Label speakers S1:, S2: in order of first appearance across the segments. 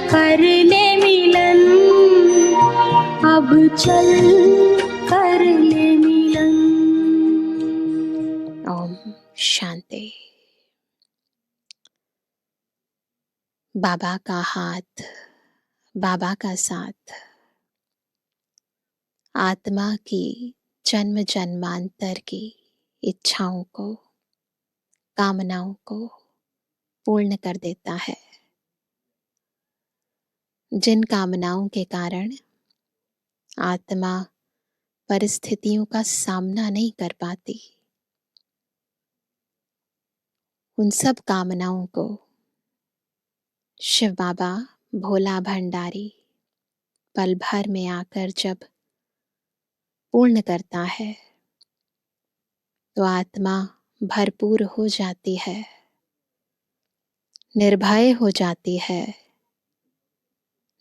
S1: कर ले मिलन, अब चल कर ले मिलन।
S2: ओम शांति। बाबा का हाथ, बाबा का साथ आत्मा की जन्म जन्मांतर की इच्छाओं को, कामनाओं को पूर्ण कर देता है। जिन कामनाओं के कारण आत्मा परिस्थितियों का सामना नहीं कर पाती, उन सब कामनाओं को शिव बाबा भोला भंडारी पल भर में आकर जब पूर्ण करता है तो आत्मा भरपूर हो जाती है, निर्भय हो जाती है,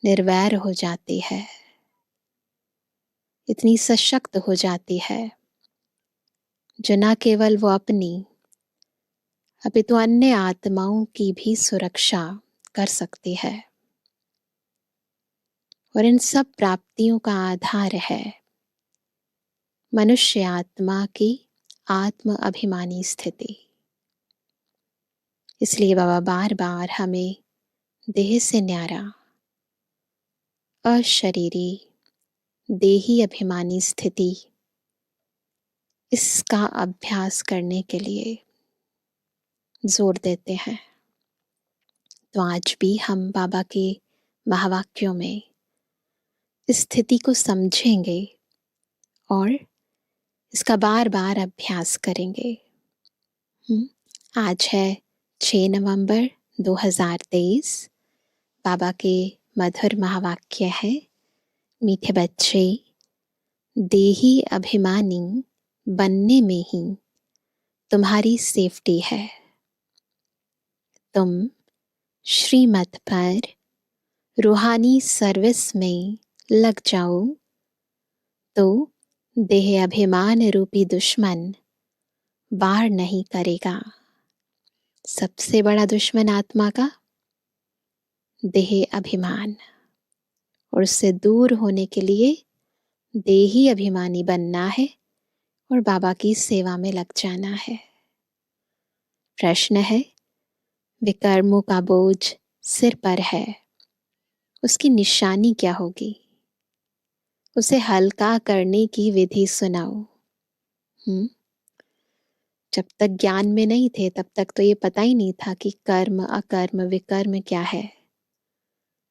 S2: निर्वैर हो जाती है, इतनी सशक्त हो जाती है जो न केवल वो अपनी अपितु अन्य आत्माओं की भी सुरक्षा कर सकती है। और इन सब प्राप्तियों का आधार है मनुष्य आत्मा की आत्म अभिमानी स्थिति। इसलिए बाबा बार बार हमें देह से न्यारा अशरीरी देही अभिमानी स्थिति इसका अभ्यास करने के लिए जोर देते हैं। तो आज भी हम बाबा के महावाक्यों में इस स्थिति को समझेंगे और इसका बार बार अभ्यास करेंगे। आज है 6 नवंबर 2023। बाबा के मधुर महावाक्य है, मीठे बच्चे, देही अभिमानी बनने में ही तुम्हारी सेफ्टी है। तुम श्रीमत पर रूहानी सर्विस में लग जाओ तो देह अभिमान रूपी दुश्मन वार नहीं करेगा। सबसे बड़ा दुश्मन आत्मा का देह अभिमान, और उससे दूर होने के लिए देही अभिमानी बनना है और बाबा की सेवा में लग जाना है। प्रश्न है, विकर्मों का बोझ सिर पर है, उसकी निशानी क्या होगी? उसे हल्का करने की विधि सुनाओ। जब तक ज्ञान में नहीं थे तब तक तो ये पता ही नहीं था कि कर्म अकर्म विकर्म क्या है।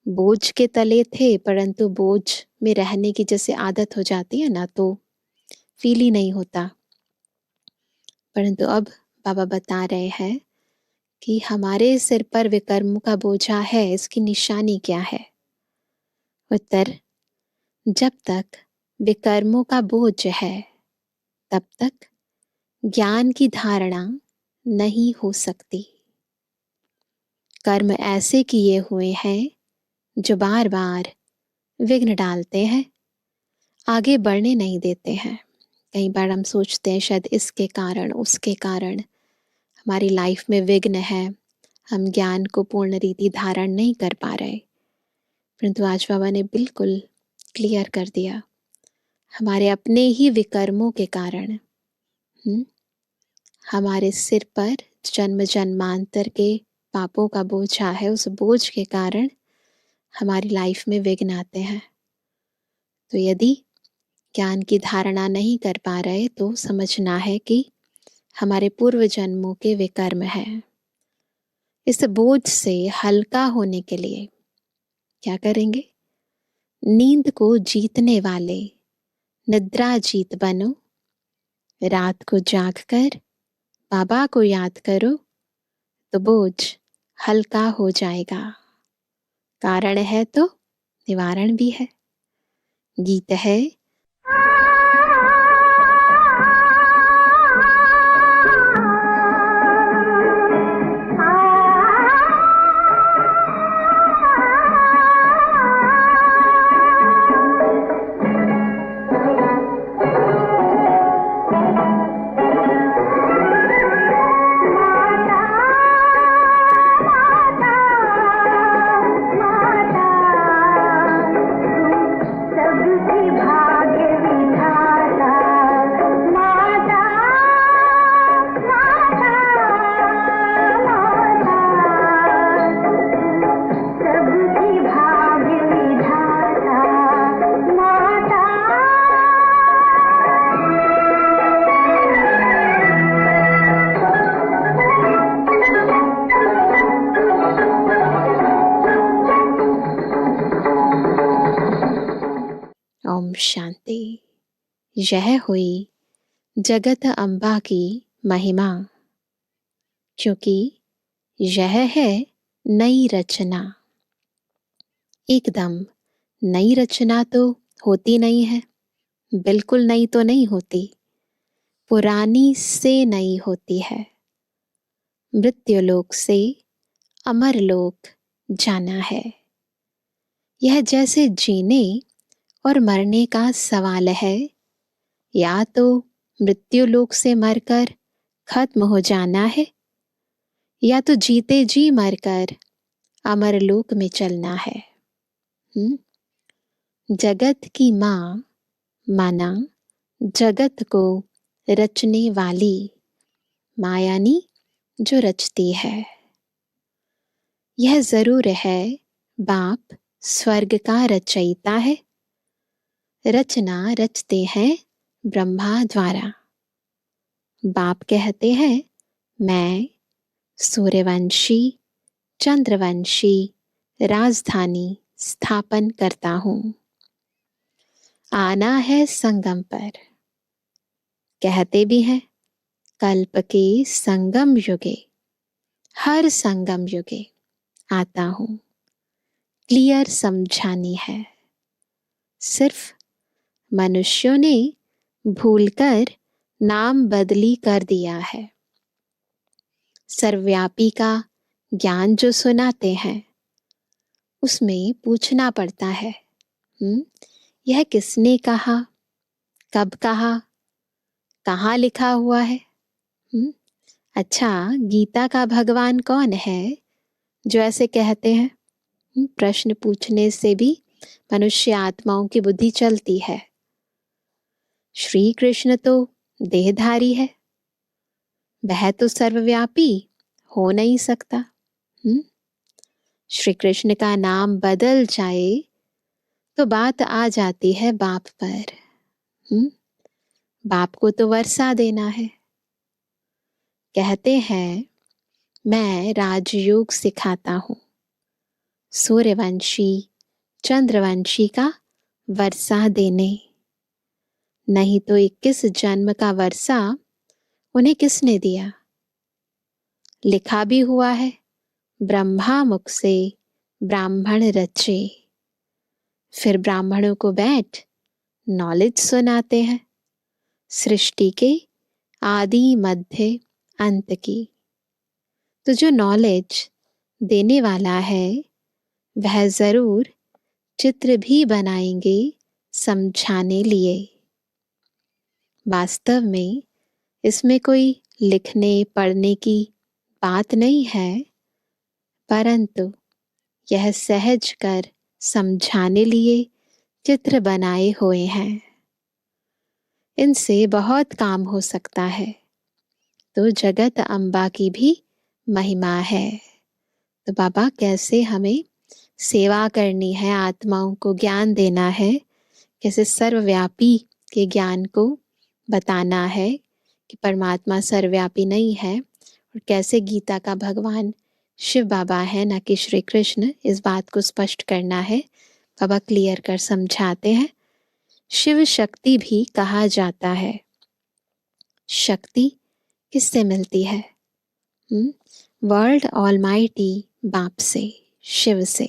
S2: बोझ के तले थे, परंतु बोझ में रहने की जैसे आदत हो जाती है ना, तो फील ही नहीं होता। परंतु अब बाबा बता रहे हैं कि हमारे सिर पर विकर्मों का बोझा है, इसकी निशानी क्या है? उत्तर, जब तक विकर्मों का बोझ है तब तक ज्ञान की धारणा नहीं हो सकती। कर्म ऐसे किए हुए हैं जो बार बार विघ्न डालते हैं, आगे बढ़ने नहीं देते हैं। कई बार हम सोचते हैं शायद इसके कारण उसके कारण हमारी लाइफ में विघ्न है, हम ज्ञान को पूर्ण रीति धारण नहीं कर पा रहे। परंतु आज बाबा ने बिल्कुल क्लियर कर दिया, हमारे अपने ही विकर्मों के कारण हमारे सिर पर जन्म जन्मांतर के पापों का बोझा है, उस बोझ के कारण हमारी लाइफ में विघ्न आते हैं। तो यदि ज्ञान की धारणा नहीं कर पा रहे तो समझना है कि हमारे पूर्व जन्मों के विकर्म हैं। इस बोझ से हल्का होने के लिए क्या करेंगे? नींद को जीतने वाले निद्रा जीत बनो। रात को जागकर बाबा को याद करो तो बोझ हल्का हो जाएगा। कारण है तो निवारण भी है। गीत है, शांति। यह हुई जगत अम्बा की महिमा, क्योंकि यह है नई रचना। एकदम नई रचना तो होती नहीं है, बिल्कुल नई तो नहीं होती, पुरानी से नई होती है। मृत्युलोक से अमरलोक जाना है। यह जैसे जीने और मरने का सवाल है, या तो मृत्युलोक से मरकर खत्म हो जाना है, या तो जीते जी मरकर अमरलोक में चलना है। जगत की माँ माना जगत को रचने वाली, माँ यानी जो रचती है। यह जरूर है बाप स्वर्ग का रचयिता है, रचना रचते हैं ब्रह्मा द्वारा। बाप कहते हैं मैं सूर्यवंशी चंद्रवंशी राजधानी स्थापन करता हूँ। आना है संगम पर। कहते भी हैं कल्प के संगम युगे, हर संगम युगे आता हूँ। क्लियर समझानी है। सिर्फ मनुष्यों ने भूलकर नाम बदली कर दिया है। सर्वव्यापी का ज्ञान जो सुनाते हैं उसमें पूछना पड़ता है, यह किसने कहा, कब कहा, कहाँ लिखा हुआ है? अच्छा, गीता का भगवान कौन है जो ऐसे कहते हैं? प्रश्न पूछने से भी मनुष्य आत्माओं की बुद्धि चलती है। श्री कृष्ण तो देहधारी है, वह तो सर्वव्यापी हो नहीं सकता। श्री कृष्ण का नाम बदल जाए तो बात आ जाती है बाप पर। बाप को तो वर्षा देना है। कहते हैं मैं राजयोग सिखाता हूँ, सूर्यवंशी चंद्रवंशी का वर्षा देने। नहीं तो 21 जन्म का वर्षा उन्हें किसने दिया? लिखा भी हुआ है ब्रह्मा मुख से ब्राह्मण रचे। फिर ब्राह्मणों को बैठ नॉलेज सुनाते हैं सृष्टि के आदि मध्य अंत की। तो जो नॉलेज देने वाला है वह जरूर चित्र भी बनाएंगे समझाने लिए। वास्तव में इसमें कोई लिखने पढ़ने की बात नहीं है, परंतु यह सहज कर समझाने लिए चित्र बनाए हुए हैं। इनसे बहुत काम हो सकता है। तो जगत अम्बा की भी महिमा है। तो बाबा कैसे हमें सेवा करनी है, आत्माओं को ज्ञान देना है, कैसे सर्वव्यापी के ज्ञान को बताना है कि परमात्मा सर्वव्यापी नहीं है, और कैसे गीता का भगवान शिव बाबा है ना कि श्री कृष्ण, इस बात को स्पष्ट करना है। बाबा क्लियर कर समझाते हैं। शिव शक्ति भी कहा जाता है। शक्ति किससे मिलती है? वर्ल्ड ऑलमाइटी बाप से, शिव से।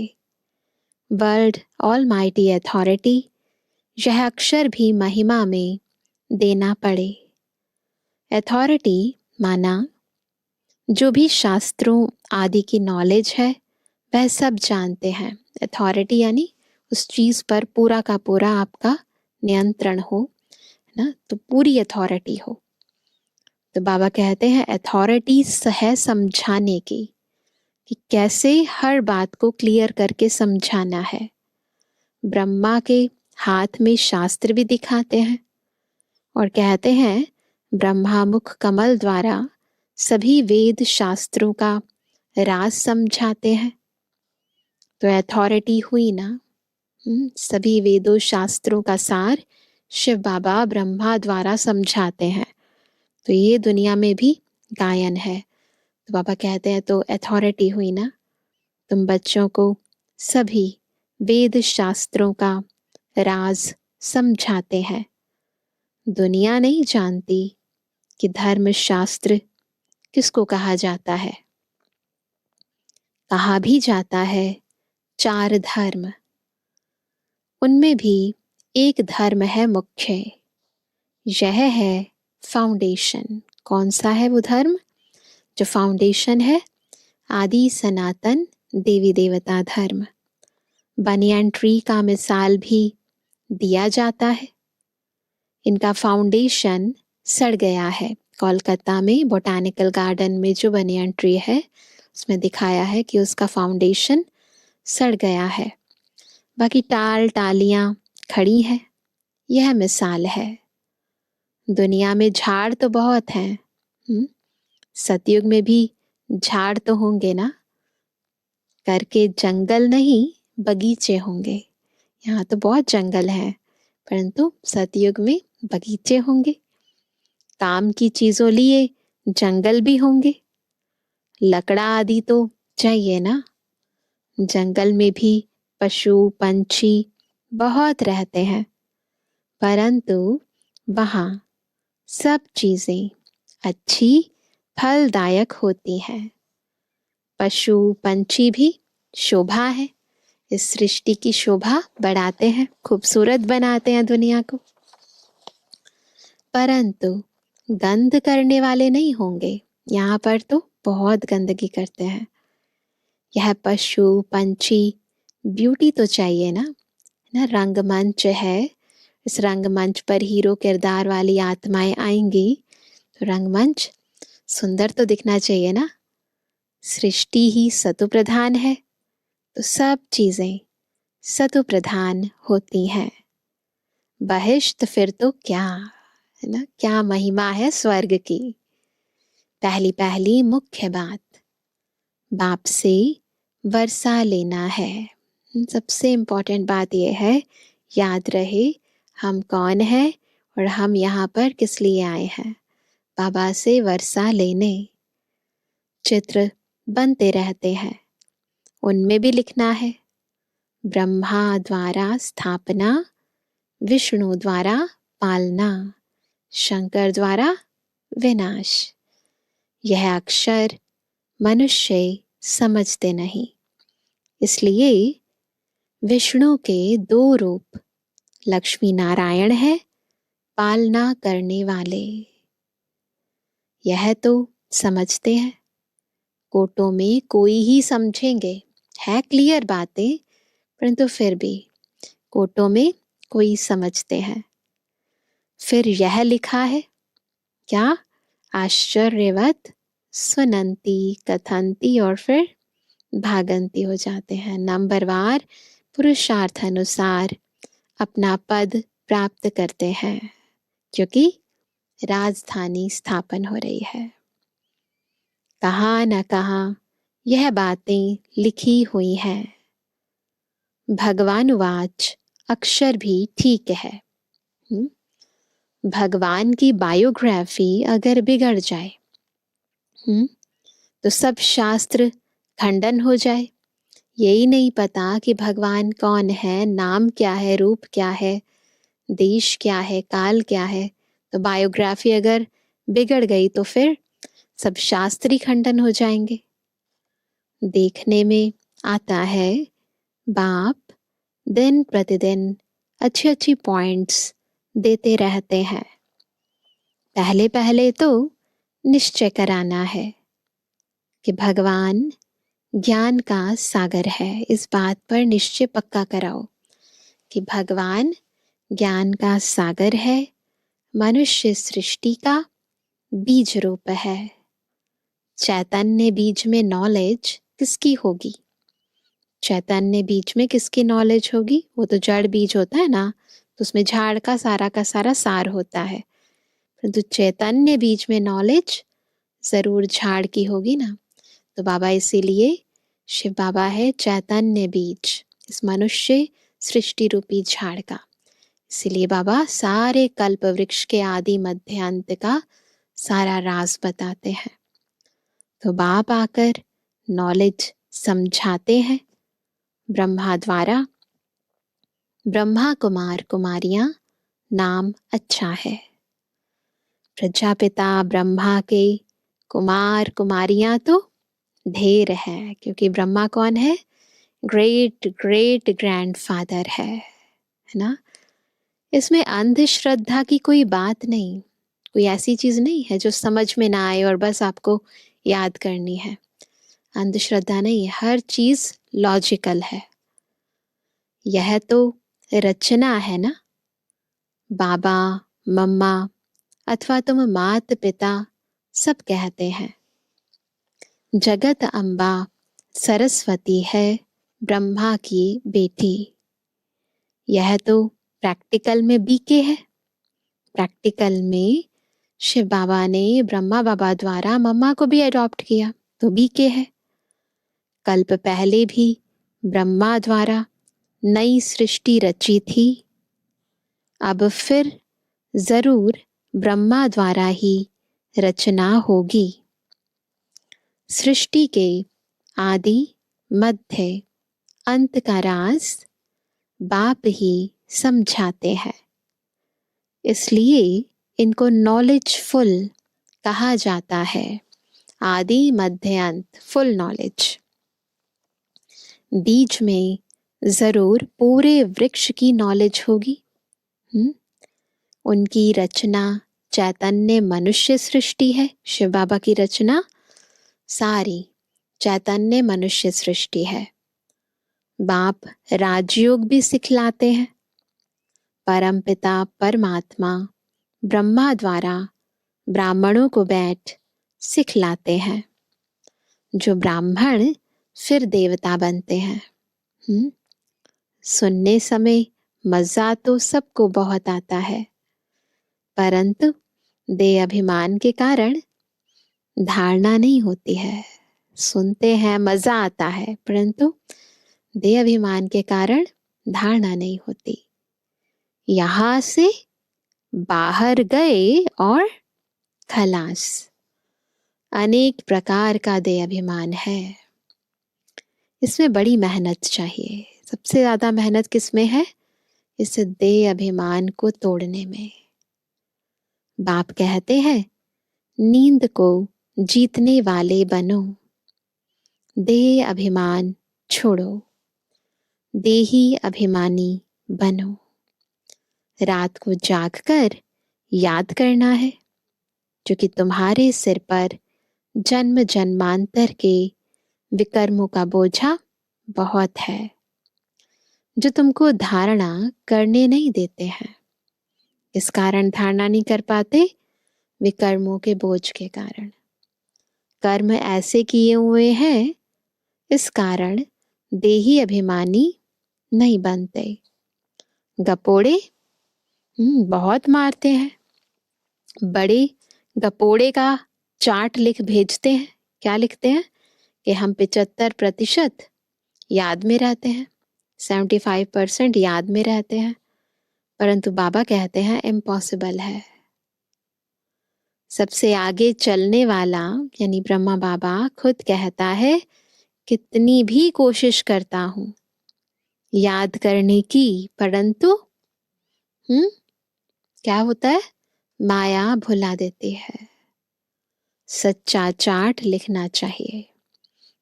S2: वर्ल्ड ऑलमाइटी अथॉरिटी, यह अक्षर भी महिमा में देना पड़े। अथॉरिटी माना जो भी शास्त्रों आदि की नॉलेज है वह सब जानते हैं। अथॉरिटी यानी उस चीज पर पूरा का पूरा आपका नियंत्रण हो ना, तो पूरी अथॉरिटी हो। तो बाबा कहते हैं अथॉरिटी है समझाने की, कि कैसे हर बात को क्लियर करके समझाना है। ब्रह्मा के हाथ में शास्त्र भी दिखाते हैं और कहते हैं ब्रह्मामुख कमल द्वारा सभी वेद शास्त्रों का राज समझाते हैं। तो अथॉरिटी हुई ना, सभी वेदों शास्त्रों का सार शिव बाबा ब्रह्मा द्वारा समझाते हैं। तो ये दुनिया में भी गायन है। तो बाबा कहते हैं तो अथॉरिटी हुई ना, तुम बच्चों को सभी वेद शास्त्रों का राज समझाते हैं। दुनिया नहीं जानती कि धर्म शास्त्र किसको कहा जाता है। कहा भी जाता है 4 धर्म, उनमें भी एक धर्म है मुख्य, यह है फाउंडेशन। कौन सा है वो धर्म? जो फाउंडेशन है, आदि सनातन देवी देवता धर्म। बनियान ट्री का मिसाल भी दिया जाता है। इनका फाउंडेशन सड़ गया है। कोलकाता में बोटानिकल गार्डन में जो बनियान ट्री है, उसमें दिखाया है कि उसका फाउंडेशन सड़ गया है, बाकी टाल टालियां खड़ी हैं। यह मिसाल है। दुनिया में झाड़ तो बहुत हैं, सतयुग में भी झाड़ तो होंगे ना, करके जंगल नहीं बगीचे होंगे। यहाँ तो बहुत जंगल है, परंतु सतयुग में बगीचे होंगे। काम की चीजों लिए जंगल भी होंगे। लकड़ा आदि तो चाहिए ना। जंगल में भी पशु पंछी बहुत रहते हैं, परंतु वहाँ सब चीजें अच्छी फलदायक होती हैं। पशु पंछी भी शोभा है, इस सृष्टि की शोभा बढ़ाते हैं, खूबसूरत बनाते हैं दुनिया को। परंतु गंध करने वाले नहीं होंगे। यहाँ पर तो बहुत गंदगी करते हैं। यह पशु पंछी ब्यूटी तो चाहिए ना। रंगमंच है, इस रंगमंच पर हीरो किरदार वाली आत्माएं आएंगी तो रंगमंच सुंदर तो दिखना चाहिए ना। सृष्टि ही सतु प्रधान है, तो सब चीजें सतु प्रधान होती हैं। बहिष्ट फिर तो क्या है ना, क्या महिमा है स्वर्ग की। पहली पहली मुख्य बात, बाप से वर्षा लेना है। सबसे इम्पोर्टेंट बात यह है, याद रहे हम कौन है और हम यहाँ पर किस लिए आए हैं। बाबा से वर्षा लेने। चित्र बनते रहते हैं, उनमें भी लिखना है, ब्रह्मा द्वारा स्थापना, विष्णु द्वारा पालना, शंकर द्वारा विनाश। यह अक्षर मनुष्य समझते नहीं, इसलिए विष्णु के 2 रूप लक्ष्मी नारायण है, पालना करने वाले। यह तो समझते हैं, कोटों में कोई ही समझेंगे, है क्लियर बातें, परंतु फिर भी कोटों में कोई समझते हैं। फिर यह लिखा है क्या? आश्चर्यवत सुनंती कथंती और फिर भागंती हो जाते हैं। नंबरवार पुरुषार्थ अनुसार अपना पद प्राप्त करते हैं, क्योंकि राजधानी स्थापन हो रही है। कहाँ न कहाँ यह बातें लिखी हुई हैं। भगवानुवाच अक्षर भी ठीक है। भगवान की बायोग्राफी अगर बिगड़ जाए तो सब शास्त्र खंडन हो जाए। यही नहीं पता कि भगवान कौन है, नाम क्या है, रूप क्या है, देश क्या है, काल क्या है। तो बायोग्राफी अगर बिगड़ गई तो फिर सब शास्त्र ही खंडन हो जाएंगे। देखने में आता है बाप दिन प्रतिदिन अच्छी अच्छी पॉइंट्स देते रहते हैं। पहले पहले तो निश्चय कराना है कि भगवान ज्ञान का सागर है। इस बात पर निश्चय पक्का कराओ कि भगवान ज्ञान का सागर है, मनुष्य सृष्टि का बीज रूप है। चैतन्य बीज में नॉलेज किसकी होगी? चैतन्य बीज में किसकी नॉलेज होगी? वो तो जड़ बीज होता है ना, तो उसमें झाड़ का सारा सार होता है। परंतु चैतन्य बीज में नॉलेज जरूर झाड़ की होगी ना। तो बाबा इसीलिए शिव बाबा है चैतन्य बीज, इस मनुष्य सृष्टि रूपी झाड़ का। इसीलिए बाबा सारे कल्प वृक्ष के आदि मध्य अंत का सारा राज बताते हैं। तो बाप आकर नॉलेज समझाते हैं ब्रह्मा द्वारा, ब्रह्मा कुमार कुमारियां नाम अच्छा है। प्रजापिता ब्रह्मा के कुमार कुमारियां तो ढेर है, क्योंकि ब्रह्मा कौन है? ग्रेट ग्रेट ग्रैंडफादर है ना। इसमें अंधश्रद्धा की कोई बात नहीं, कोई ऐसी चीज नहीं है जो समझ में ना आए और बस आपको याद करनी है। अंधश्रद्धा नहीं, हर चीज लॉजिकल है। यह तो रचना है ना। बाबा मम्मा अथवा तुम मात पिता सब कहते हैं। जगत अम्बा सरस्वती है ब्रह्मा की बेटी। यह तो प्रैक्टिकल में बीके है। प्रैक्टिकल में शिव बाबा ने ब्रह्मा बाबा द्वारा मम्मा को भी अडॉप्ट किया, तो बीके है। कल्प पहले भी ब्रह्मा द्वारा नई सृष्टि रची थी, अब फिर जरूर ब्रह्मा द्वारा ही रचना होगी। सृष्टि के आदि मध्य अंत का राज बाप ही समझाते हैं, इसलिए इनको नॉलेजफुल कहा जाता है। आदि मध्य अंत, फुल नॉलेज। बीच में जरूर पूरे वृक्ष की नॉलेज होगी। उनकी रचना चैतन्य मनुष्य सृष्टि है। शिव बाबा की रचना सारी चैतन्य मनुष्य सृष्टि है। बाप राजयोग भी सिखलाते हैं। परमपिता परमात्मा ब्रह्मा द्वारा ब्राह्मणों को बैठ सिखलाते हैं, जो ब्राह्मण फिर देवता बनते हैं। सुनने समय मजा तो सबको बहुत आता है, परंतु देह अभिमान के कारण धारणा नहीं होती है। सुनते हैं मजा आता है, परंतु देह अभिमान के कारण धारणा नहीं होती। यहां से बाहर गए और खलास। अनेक प्रकार का देह अभिमान है, इसमें बड़ी मेहनत चाहिए। सबसे ज्यादा मेहनत किसमें है? इस देह अभिमान को तोड़ने में। बाप कहते हैं नींद को जीतने वाले बनो, देह अभिमान छोड़ो, देही अभिमानी बनो। रात को जागकर याद करना है, क्योंकि तुम्हारे सिर पर जन्म जन्मांतर के विकर्मों का बोझा बहुत है, जो तुमको धारणा करने नहीं देते हैं। इस कारण धारणा नहीं कर पाते? विकर्मों के बोझ के कारण। कर्म ऐसे किए हुए हैं, इस कारण देही अभिमानी नहीं बनते। गपोड़े बहुत मारते हैं। बड़े गपोड़े का चार्ट लिख भेजते हैं। क्या लिखते हैं? कि हम 75% याद में रहते हैं, 75% याद में रहते हैं। परंतु बाबा कहते हैं इम्पॉसिबल है। सबसे आगे चलने वाला यानी ब्रह्मा बाबा खुद कहता है कितनी भी कोशिश करता हूं याद करने की, परंतु क्या होता है? माया भुला देती है। सच्चा चार्ट लिखना चाहिए।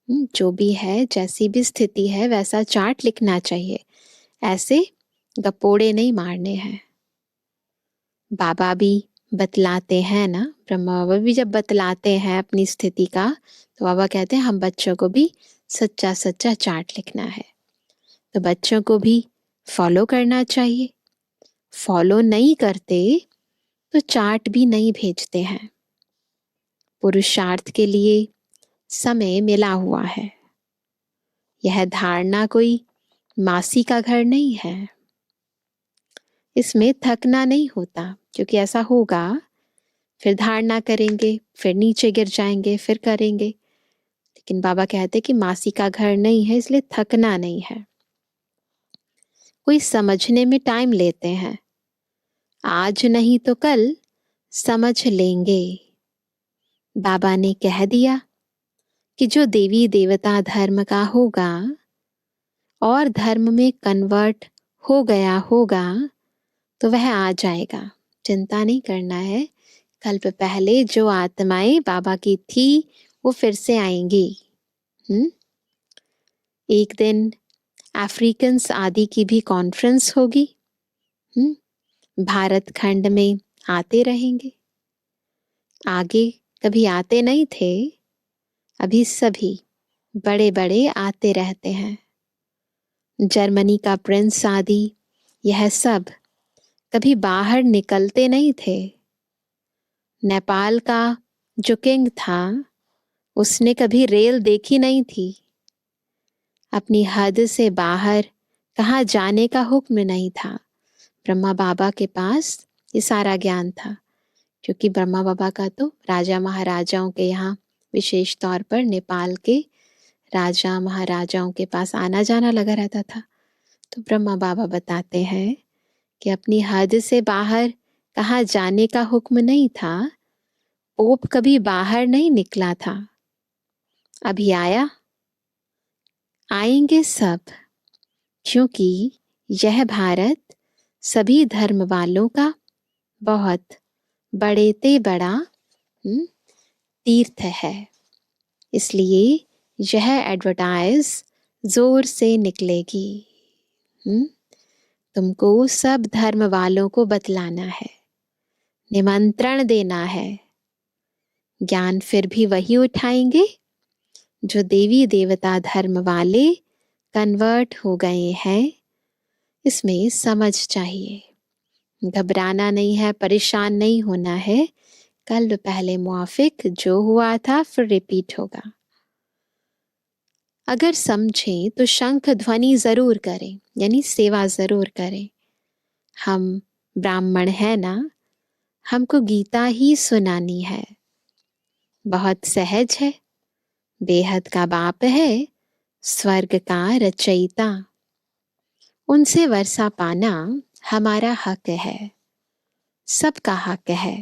S2: जो भी है, जैसी भी स्थिति है, वैसा चार्ट लिखना चाहिए। ऐसे गपोड़े नहीं मारने हैं। बाबा भी बतलाते हैं ना, ब्रह्मा बाबा भी जब बतलाते हैं अपनी स्थिति का, तो बाबा कहते हैं हम बच्चों को भी सच्चा सच्चा चार्ट लिखना है। तो बच्चों को भी फॉलो करना चाहिए। फॉलो नहीं करते तो चार्ट भी नहीं भेजते हैं। पुरुषार्थ के लिए समय मिला हुआ है। यह धारणा कोई मासी का घर नहीं है। इसमें थकना नहीं होता, क्योंकि ऐसा होगा फिर धारणा करेंगे, फिर नीचे गिर जाएंगे, फिर करेंगे। लेकिन बाबा कहते कि मासी का घर नहीं है, इसलिए थकना नहीं है। कोई समझने में टाइम लेते हैं, आज नहीं तो कल समझ लेंगे। बाबा ने कह दिया कि जो देवी देवता धर्म का होगा और धर्म में कन्वर्ट हो गया होगा तो वह आ जाएगा, चिंता नहीं करना है। कल्प पहले जो आत्माएं बाबा की थी वो फिर से आएंगी। एक दिन अफ्रीकन्स आदि की भी कॉन्फ्रेंस होगी। भारत खंड में आते रहेंगे। आगे कभी आते नहीं थे, अभी सभी बड़े बड़े आते रहते हैं। जर्मनी का प्रिंस आदि यह सब कभी बाहर निकलते नहीं थे। नेपाल का जो किंग था उसने कभी रेल देखी नहीं थी। अपनी हद से बाहर कहाँ जाने का हुक्म नहीं था। ब्रह्मा बाबा के पास ये सारा ज्ञान था, क्योंकि ब्रह्मा बाबा का तो राजा महाराजाओं के यहाँ, विशेष तौर पर नेपाल के राजा महाराजाओं के पास आना जाना लगा रहता था। तो ब्रह्मा बाबा बताते हैं कि अपनी हद से बाहर कहाँ जाने का हुक्म नहीं था। पोप कभी बाहर नहीं निकला था। अभी आएंगे सब, क्योंकि यह भारत सभी धर्म वालों का बहुत बड़े ते बड़ा तीर्थ है। इसलिए यह एडवर्टाइज जोर से निकलेगी। तुमको सब धर्म वालों को बतलाना है, निमंत्रण देना है। ज्ञान फिर भी वही उठाएंगे जो देवी देवता धर्म वाले कन्वर्ट हो गए हैं। इसमें समझ चाहिए, घबराना नहीं है, परेशान नहीं होना है। कल पहले मुआफिक जो हुआ था फिर रिपीट होगा। अगर समझें तो शंख ध्वनि जरूर करें, यानी सेवा जरूर करें। हम ब्राह्मण हैं ना, हमको गीता ही सुनानी है। बहुत सहज है, बेहद का बाप है, स्वर्ग का रचयिता। उनसे वर्षा पाना हमारा हक है, सबका हक है।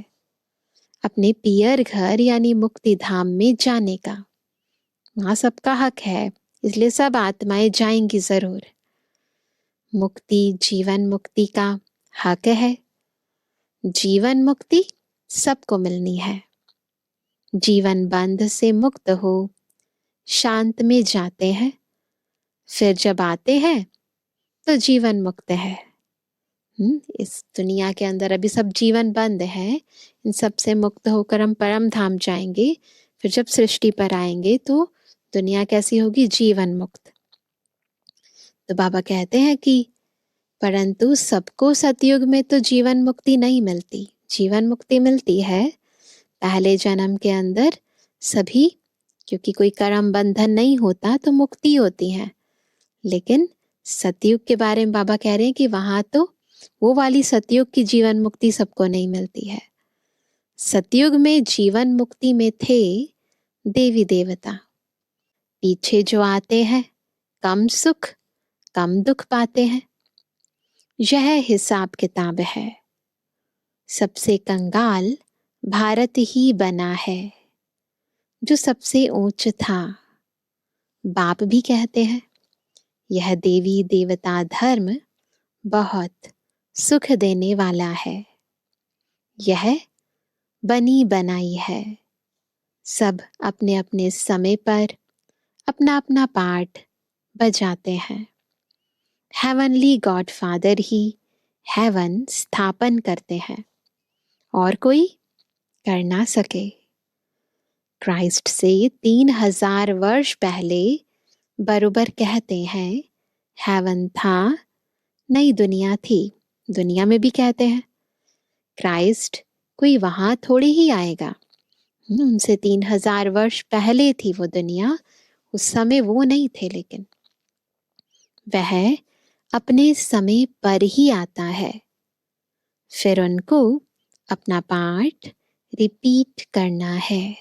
S2: अपने पियर घर यानी मुक्ति धाम में जाने का वहां सबका हक है, इसलिए सब आत्माएं जाएंगी जरूर। मुक्ति, जीवन मुक्ति का हक है। जीवन मुक्ति सबको मिलनी है। जीवन बंध से मुक्त हो शांत में जाते हैं, फिर जब आते हैं तो जीवन मुक्त है। इस दुनिया के अंदर अभी सब जीवन बंद है, इन सब से मुक्त होकर हम परम धाम जाएंगे। फिर जब सृष्टि पर आएंगे तो दुनिया कैसी होगी? जीवन मुक्त। तो बाबा कहते हैं कि परंतु सबको सतयुग में तो जीवन मुक्ति नहीं मिलती। जीवन मुक्ति मिलती है पहले जन्म के अंदर सभी, क्योंकि कोई कर्म बंधन नहीं होता तो मुक्ति होती है। लेकिन सतयुग के बारे में बाबा कह रहे हैं कि वहां तो वो वाली सतयुग की जीवन मुक्ति सबको नहीं मिलती है। सतयुग में जीवन मुक्ति में थे देवी देवता। पीछे जो आते हैं कम सुख कम दुख पाते हैं। यह हिसाब किताब है। सबसे कंगाल भारत ही बना है, जो सबसे ऊंच था। बाप भी कहते हैं यह देवी देवता धर्म बहुत सुख देने वाला है। यह बनी बनाई है। सब अपने अपने समय पर अपना अपना पार्ट बजाते हैं। हेवनली गॉडफादर ही हेवन स्थापन करते हैं और कोई कर ना सके। क्राइस्ट से 3000 वर्ष पहले बरोबर कहते हैं हेवन था, नई दुनिया थी। दुनिया में भी कहते हैं क्राइस्ट कोई वहां थोड़ी ही आएगा। उनसे 3000 वर्ष पहले थी वो दुनिया, उस समय वो नहीं थे, लेकिन वह अपने समय पर ही आता है। फिर उनको अपना पार्ट रिपीट करना है।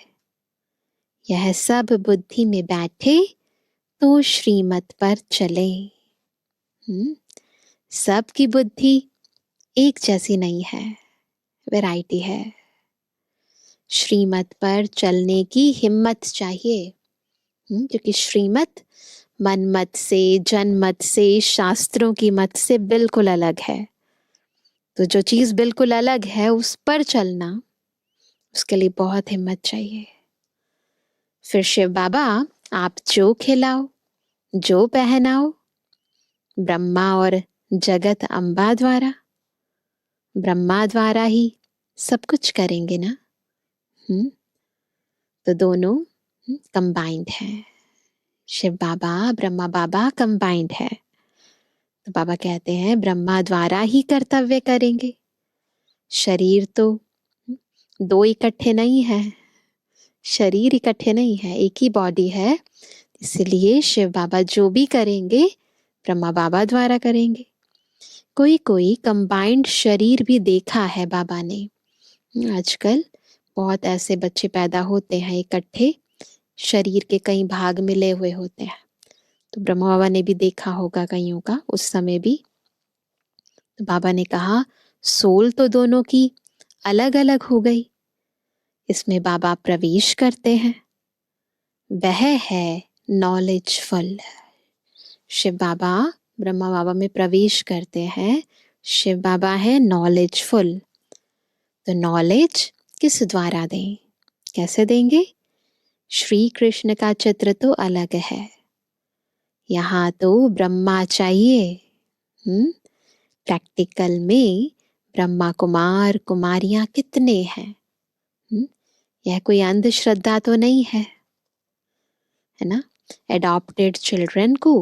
S2: यह सब बुद्धि में बैठे तो श्रीमत पर चले। सबकी बुद्धि एक जैसी नहीं है, वैरायटी है। श्रीमत पर चलने की हिम्मत चाहिए, क्योंकि श्रीमत मनमत से, जनमत से, शास्त्रों की मत से बिल्कुल अलग है। तो जो चीज बिल्कुल अलग है उस पर चलना, उसके लिए बहुत हिम्मत चाहिए। फिर शिव बाबा, आप जो खिलाओ, जो पहनाओ, ब्रह्मा और जगत अम्बा द्वारा, ब्रह्मा द्वारा ही सब कुछ करेंगे ना। तो दोनों कंबाइंड है। शिव बाबा ब्रह्मा बाबा कंबाइंड है। तो बाबा कहते हैं ब्रह्मा द्वारा ही कर्तव्य करेंगे। शरीर तो दो इकट्ठे नहीं है, शरीर इकट्ठे नहीं है, एक ही बॉडी है। इसलिए शिव बाबा जो भी करेंगे ब्रह्मा बाबा द्वारा करेंगे। कोई कोई कंबाइंड शरीर भी देखा है बाबा ने। आजकल बहुत ऐसे बच्चे पैदा होते हैं इकट्ठे, शरीर के कई भाग मिले हुए होते हैं। तो ब्रह्मा बाबा ने भी देखा होगा कईयों का उस समय भी। तो बाबा ने कहा सोल तो दोनों की अलग अलग हो गई, इसमें बाबा प्रवेश करते हैं, वह है नॉलेजफुल। शिव बाबा ब्रह्मा बाबा में प्रवेश करते हैं, शिव बाबा है नॉलेजफुल। तो नॉलेज किस द्वारा दें, कैसे देंगे? श्री कृष्ण का चित्र तो अलग है, यहाँ तो ब्रह्मा चाहिए। प्रैक्टिकल में ब्रह्मा कुमार कुमारियां कितने हैं? यह कोई अंधश्रद्धा तो नहीं है ना। एडॉप्टेड चिल्ड्रन को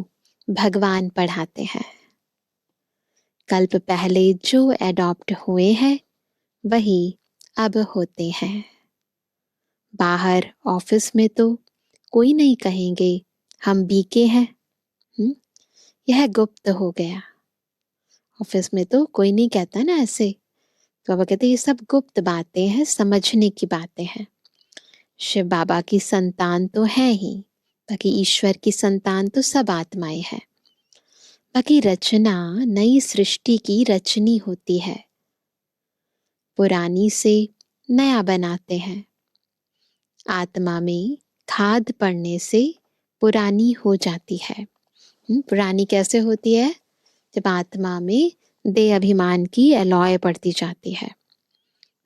S2: भगवान पढ़ाते हैं। कल्प पहले जो एडॉप्ट हुए हैं वही अब होते हैं। बाहर ऑफिस में तो कोई नहीं कहेंगे हम बीके हैं। यह गुप्त हो गया। ऑफिस में तो कोई नहीं कहता ना ऐसे। तो बाबा कहते ये सब गुप्त बातें हैं, समझने की बातें हैं। शिव बाबा की संतान तो है ही, बाकी ईश्वर की संतान तो सब आत्माएं हैं। बाकी रचना नई सृष्टि की रचनी होती है, पुरानी से नया बनाते हैं। आत्मा में खाद पड़ने से पुरानी हो जाती है। पुरानी कैसे होती है? जब आत्मा में देह अभिमान की अलॉय पड़ती जाती है।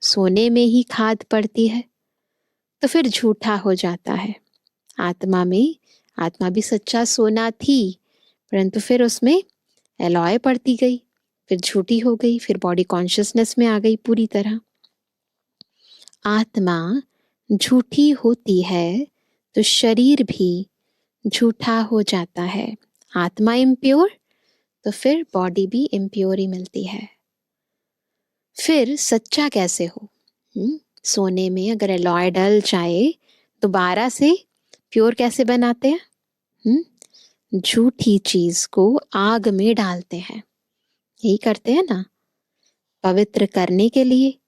S2: सोने में ही खाद पड़ती है तो फिर झूठा हो जाता है। आत्मा में, आत्मा भी सच्चा सोना थी, परंतु फिर उसमें अलॉय पड़ती गई, फिर झूठी हो गई, फिर बॉडी कॉन्शियसनेस में आ गई पूरी तरह। आत्मा झूठी होती है तो शरीर भी झूठा हो जाता है। आत्मा इम्प्योर तो फिर बॉडी भी इम्प्योर ही मिलती है। फिर सच्चा कैसे हो? सोने में अगर एलॉय डल जाए दोबारा से प्योर कैसे बनाते हैं? झूठी चीज को आग में डालते हैं, यही करते हैं ना पवित्र करने के लिए।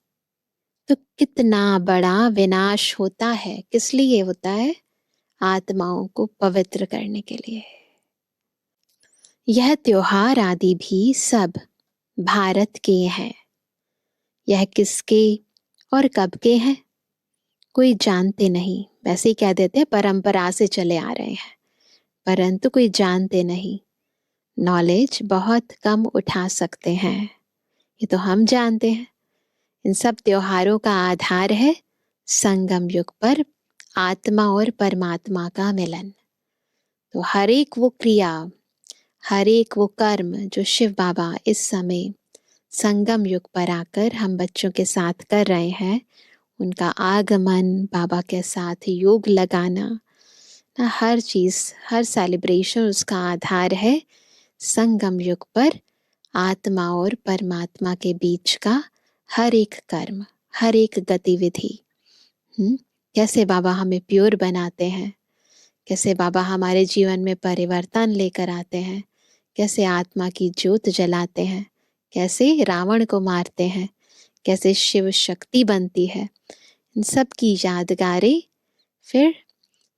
S2: तो कितना बड़ा विनाश होता है, किस लिए होता है? आत्माओं को पवित्र करने के लिए। यह त्योहार आदि भी सब भारत के हैं। यह किसके और कब के हैं कोई जानते नहीं, वैसे ही कह देते हैं परंपरा से चले आ रहे हैं, परंतु कोई जानते नहीं। नॉलेज बहुत कम उठा सकते हैं, ये तो हम जानते हैं। इन सब त्योहारों का आधार है संगम युग पर आत्मा और परमात्मा का मिलन। तो हर एक वो क्रिया, हर एक वो कर्म जो शिव बाबा इस समय संगम युग पर आकर हम बच्चों के साथ कर रहे हैं, उनका आगमन, बाबा के साथ योग लगाना, ना हर चीज, हर सेलिब्रेशन उसका आधार है संगम युग पर आत्मा और परमात्मा के बीच का हर एक कर्म, हर एक गतिविधि। कैसे बाबा हमें प्योर बनाते हैं, कैसे बाबा हमारे जीवन में परिवर्तन लेकर आते हैं, कैसे आत्मा की ज्योत जलाते हैं, कैसे रावण को मारते हैं, कैसे शिव शक्ति बनती है। इन सब की यादगारें फिर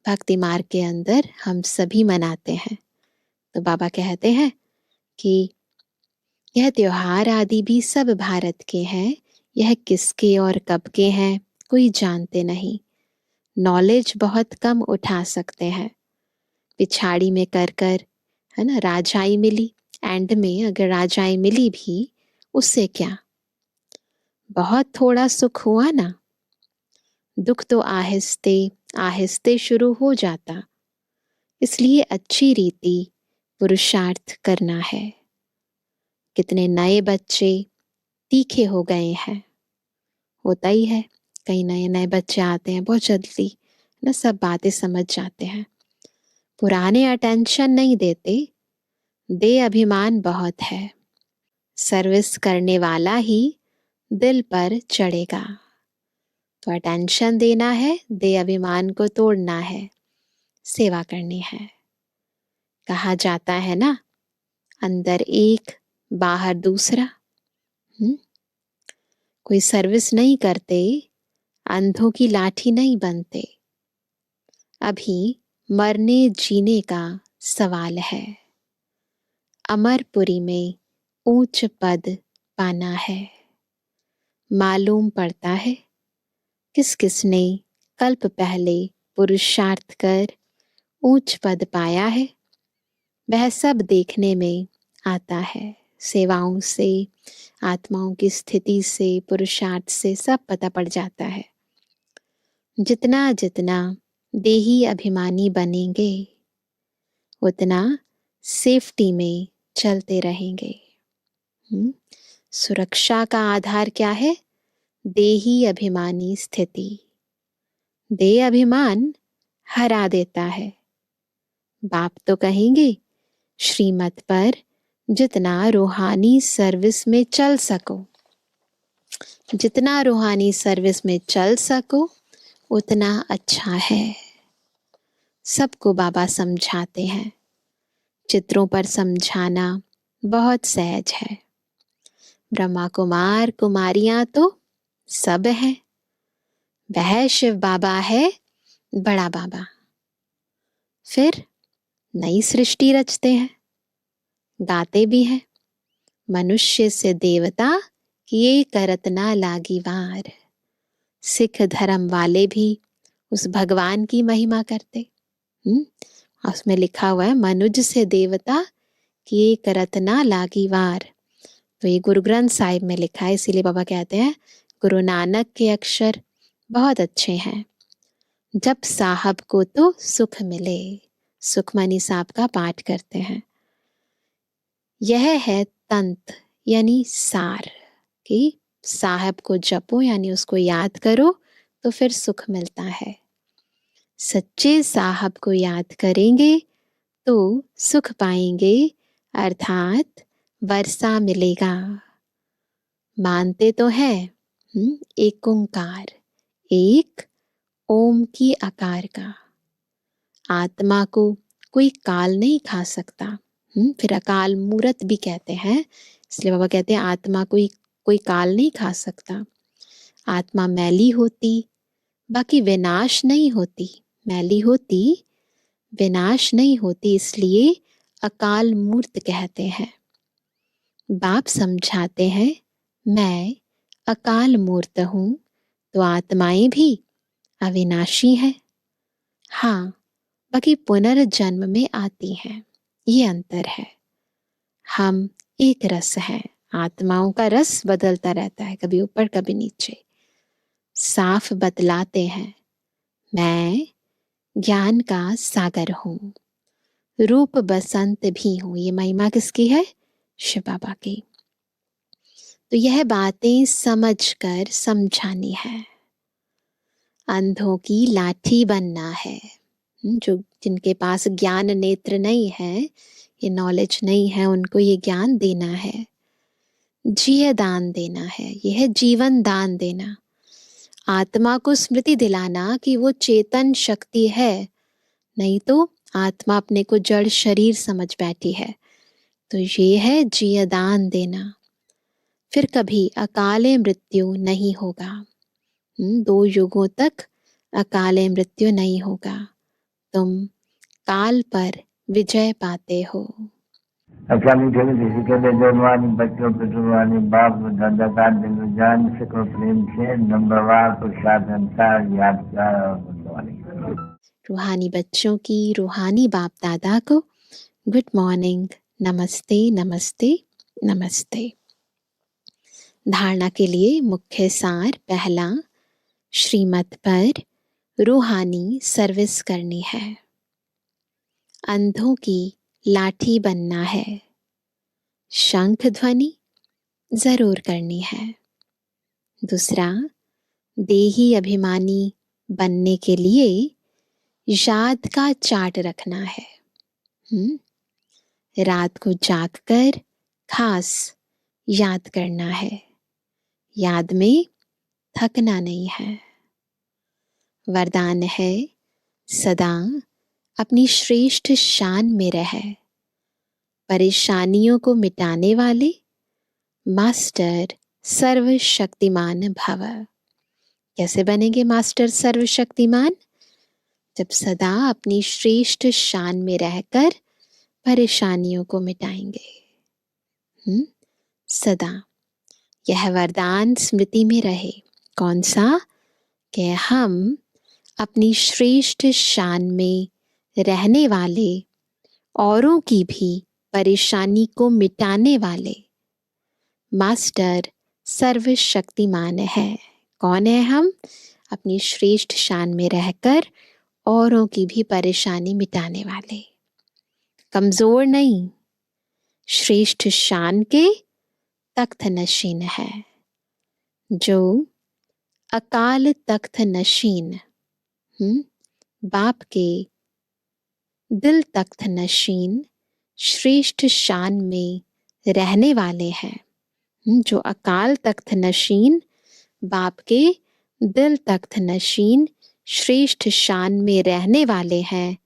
S2: भक्ति मार्ग के अंदर हम सभी मनाते हैं। तो बाबा कहते हैं कि यह त्योहार आदि भी सब भारत के हैं। यह किसके और कब के हैं कोई जानते नहीं। नॉलेज बहुत कम उठा सकते हैं, पिछाड़ी में कर कर, है ना, राजाई मिली। एंड में अगर राजाई मिली भी, उससे क्या, बहुत थोड़ा सुख हुआ ना। दुख तो आहिस्ते आहिस्ते शुरू हो जाता। इसलिए अच्छी रीति पुरुषार्थ करना है। कितने नए बच्चे तीखे हो गए हैं, होता ही है। कई नए नए बच्चे आते हैं, बहुत जल्दी ना सब बातें समझ जाते हैं। पुराने अटेंशन नहीं देते, दे अभिमान बहुत है। सर्विस करने वाला ही दिल पर चढ़ेगा। तो अटेंशन देना है, दे अभिमान को तोड़ना है, सेवा करनी है। कहा जाता है ना, अंदर एक बाहर दूसरा। कोई सर्विस नहीं करते, अंधों की लाठी नहीं बनते। अभी मरने जीने का सवाल है। अमरपुरी में ऊंच पद पाना है। मालूम पड़ता है किस किसने कल्प पहले पुरुषार्थ कर ऊंच पद पाया है। वह सब देखने में आता है। सेवाओं से, आत्माओं की स्थिति से, पुरुषार्थ से सब पता पड़ जाता है। जितना जितना देही अभिमानी बनेंगे, उतना सेफ्टी में चलते रहेंगे। सुरक्षा का आधार क्या है? देही अभिमानी स्थिति। देह अभिमान हरा देता है। बाप तो कहेंगे, श्रीमत पर जितना रूहानी सर्विस में चल सको, जितना रूहानी सर्विस में चल सको उतना अच्छा है। सबको बाबा समझाते हैं। चित्रों पर समझाना बहुत सहज है। ब्रह्मा कुमार कुमारियां तो सब हैं। वह शिव बाबा है बड़ा बाबा। फिर नई सृष्टि रचते हैं, गाते भी हैं, मनुष्य से देवता किए करत ना लागी वार। सिख धर्म वाले भी उस भगवान की महिमा करते। उसमें लिखा हुआ है, मनुज से देवता किए करत ना लागी वार। तो ये गुरु ग्रंथ साहिब में लिखा है। इसीलिए बाबा कहते हैं गुरु नानक के अक्षर बहुत अच्छे हैं। जब साहब को तो सुख मिले। सुखमनी साहब का पाठ करते हैं। यह है तंत यानी सार, कि साहब को जपो यानी उसको याद करो तो फिर सुख मिलता है। सच्चे साहब को याद करेंगे तो सुख पाएंगे, अर्थात वर्षा मिलेगा। मानते तो है एक ओंकार, एक ओम की आकार का। आत्मा को कोई काल नहीं खा सकता। फिर अकाल मूर्त भी कहते हैं। इसलिए बाबा कहते हैं आत्मा कोई काल नहीं खा सकता। आत्मा मैली होती, बाकी विनाश नहीं होती। मैली होती, विनाश नहीं होती, इसलिए अकाल मूर्त कहते हैं। बाप समझाते हैं, मैं अकाल मूर्त हूं, तो आत्माएं भी अविनाशी हैं। हाँ, बाकी पुनर्जन्म में आती हैं, ये अंतर है। हम एक रस हैं। आत्माओं का रस बदलता रहता है, कभी ऊपर कभी नीचे। साफ बतलाते हैं, मैं ज्ञान का सागर हूं, रूप बसंत भी हूं। ये महिमा किसकी है? शिव बाबा की। तो यह बातें समझकर समझानी है। अंधों की लाठी बनना है। जो जिनके पास ज्ञान नेत्र नहीं है, ये नॉलेज नहीं है, उनको ये ज्ञान देना है। जिय दान देना है, यह है जीवन दान देना। आत्मा को स्मृति दिलाना कि वो चेतन शक्ति है, नहीं तो आत्मा अपने को जड़ शरीर समझ बैठी है। तो ये है जिय दान देना। फिर कभी अकाले मृत्यु नहीं होगा। 2 युगों तक अकाले मृत्यु नहीं होगा। तुम काल पर विजय पाते हो।
S3: अच्छा मीठे मीठे के बेजनवानी बच्चों पितृवानी बाप दादा का दिल जान सिखो प्रेम से नंबरवार पुरुषार्थ अनुसार याद
S2: रूहानी बच्चों की रूहानी बाप दादा को गुड मॉर्निंग, नमस्ते नमस्ते नमस्ते। धारणा के लिए मुख्य सार पहला, श्रीमत पर रूहानी सर्विस करनी है, अंधों की लाठी बनना है, शंख ध्वनि जरूर करनी है। दूसरा, देही अभिमानी बनने के लिए याद का चार्ट रखना है। रात को जागकर खास याद करना है, याद में थकना नहीं है। वरदान है सदा अपनी श्रेष्ठ शान में रहे, परेशानियों को मिटाने वाले मास्टर सर्वशक्तिमान भव। कैसे बनेंगे मास्टर सर्वशक्तिमान? जब सदा अपनी श्रेष्ठ शान में रहकर परेशानियों को मिटाएंगे। सदा यह वरदान स्मृति में रहे। कौन सा? कि हम अपनी श्रेष्ठ शान में रहने वाले, औरों की भी परेशानी को मिटाने वाले मास्टर सर्वशक्तिमान है। कौन है हम? अपनी श्रेष्ठ शान में रहकर औरों की भी परेशानी मिटाने वाले, कमजोर नहीं, श्रेष्ठ शान के तख्त नशीन है। जो अकाल तख्त नशीन, बाप के दिल तख्त नशीन श्रेष्ठ शान में रहने वाले हैं। जो अकाल तख्त नशीन बाप के दिल तख्त नशीन श्रेष्ठ शान में रहने वाले हैं,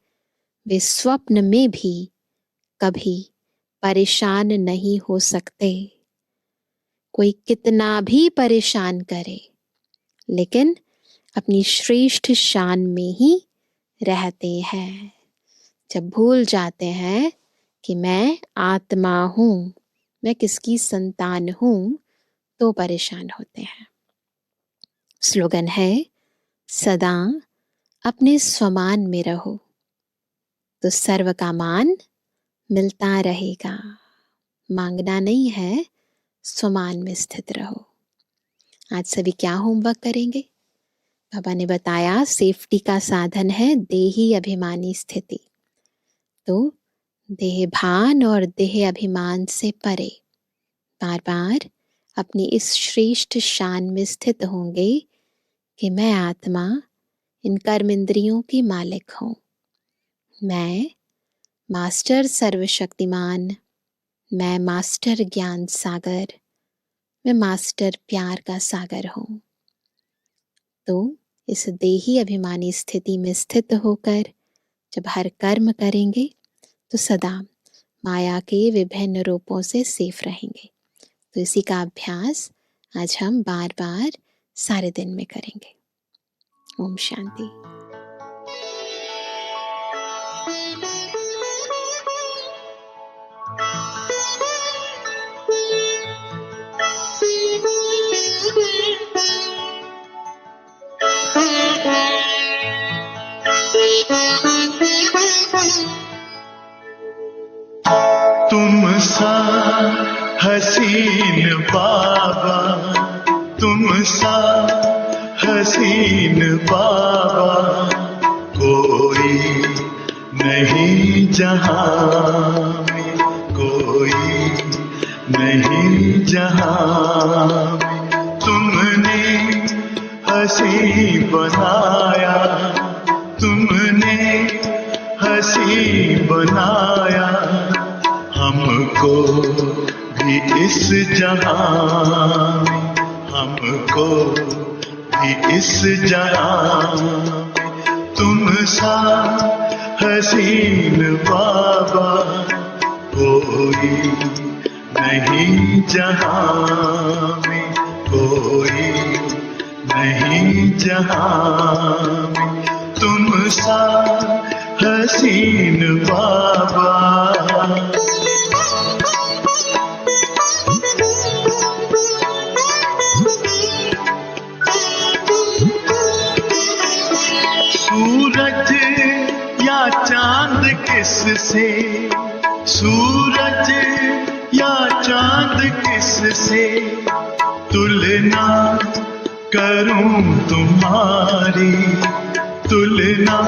S2: वे स्वप्न में भी कभी परेशान नहीं हो सकते। कोई कितना भी परेशान करे, लेकिन अपनी श्रेष्ठ शान में ही रहते हैं। जब भूल जाते हैं कि मैं आत्मा हूँ, मैं किसकी संतान हूँ, तो परेशान होते हैं। स्लोगन है सदा अपने स्वमान में रहो तो सर्व का मान मिलता रहेगा। मांगना नहीं है, स्वमान में स्थित रहो। आज सभी क्या होमवर्क करेंगे? बाबा ने बताया सेफ्टी का साधन है देही अभिमानी स्थिति। तो देह भान और देह अभिमान से परे बार बार अपनी इस श्रेष्ठ शान में स्थित होंगे कि मैं आत्मा इन कर्म इंद्रियों की मालिक हूँ। मैं मास्टर सर्वशक्तिमान, मैं मास्टर ज्ञान सागर, मैं मास्टर प्यार का सागर हूँ। तो इस देही अभिमानी स्थिति में स्थित होकर जब हर कर्म करेंगे तो सदा माया के विभिन्न रूपों से सेफ रहेंगे। तो इसी का अभ्यास आज हम बार बार सारे दिन में करेंगे। ओम शांति।
S4: तुम सा हसीन बाबा, तुम सा हसीन बाबा, कोई नहीं जहां में, कोई नहीं जहां में। तुमने हंसी बनाया, तुमने हंसी बनाया, हमको भी इस जहां में, हमको भी इस जहां में। तुम सा हसीन बाबा, कोई नहीं जहां में, कोई नहीं जहां में। तुम सा हसीन बाबा। सूरज किससे, सूरज या चांद किससे तुलना करूं तुम्हारी, तुलना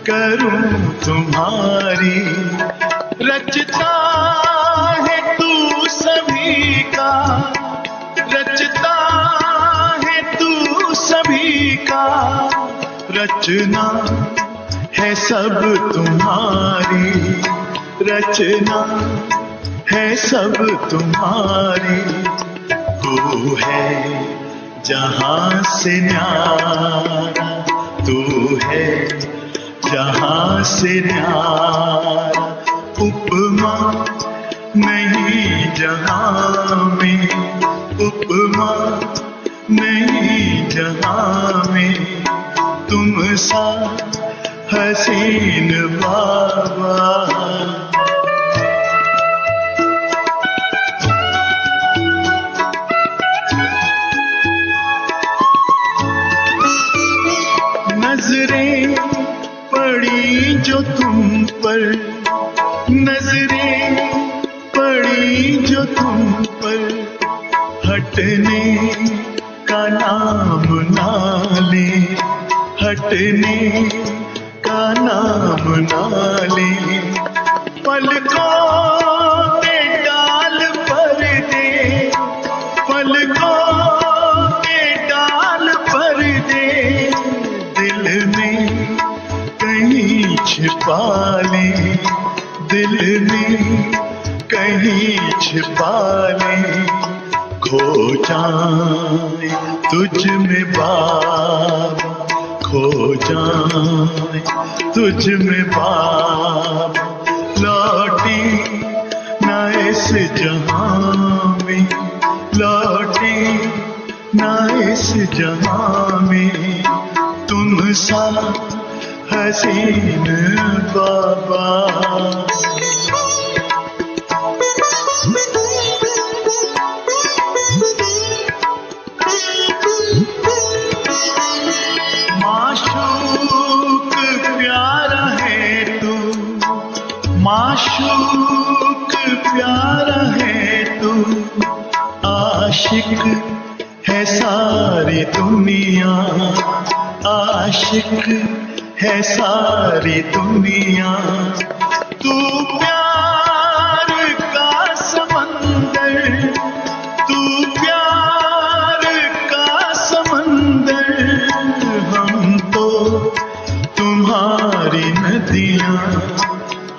S4: करूं तुम्हारी। रचता है तू सभी का, रचता है तू सभी का, रचना है सब तुम्हारी, रचना है सब तुम्हारी। तू है जहां से न्यारा, तू है जहां से न्यारा, उपमा नहीं जहां में, उपमा नहीं जहां में, तुम सा हसीन बाबा। नजरें पड़ी जो तुम पर, नजरें पड़ी जो तुम पर, हटने का नाम ना ले, हटने का नाम ना ले। पलकों के डाल पर दे, पलकों के डाल पर दे, दिल में कहीं छिपा ले, दिल में कहीं छिपा ले। खो जाए तुझ में बाबा, खो जाए तुझ में बाबा, लौटी ना इस जहां में, लौटी ना इस जहां में, तुम सा हसीन बाबा। माशूक प्यारा है तू, माशूक प्यारा है तू, आशिक है सारी दुनिया, आशिक है सारी दुनिया। तू प्यार का समंदर, तू प्यार का समंदर, हम तो तुम्हारी नदियाँ,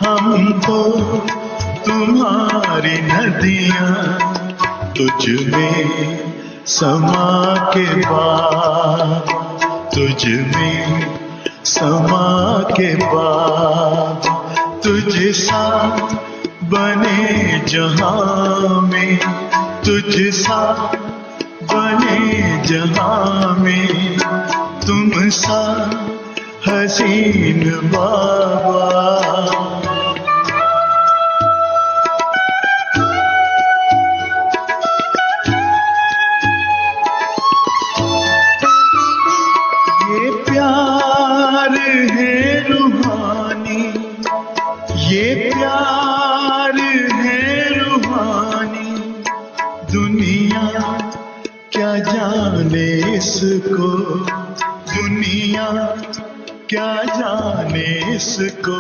S4: हम तो तुम्हारी नदियाँ। तुझ में समा के बाद, तुझ में समा के बाद, तुझ सा बने जहां में, तुझ सा बने जहां में, तुम सा हसीन बाबा। प्यार है रूहानी, ये प्यार है रूहानी, दुनिया क्या जाने इसको, दुनिया क्या जाने इसको।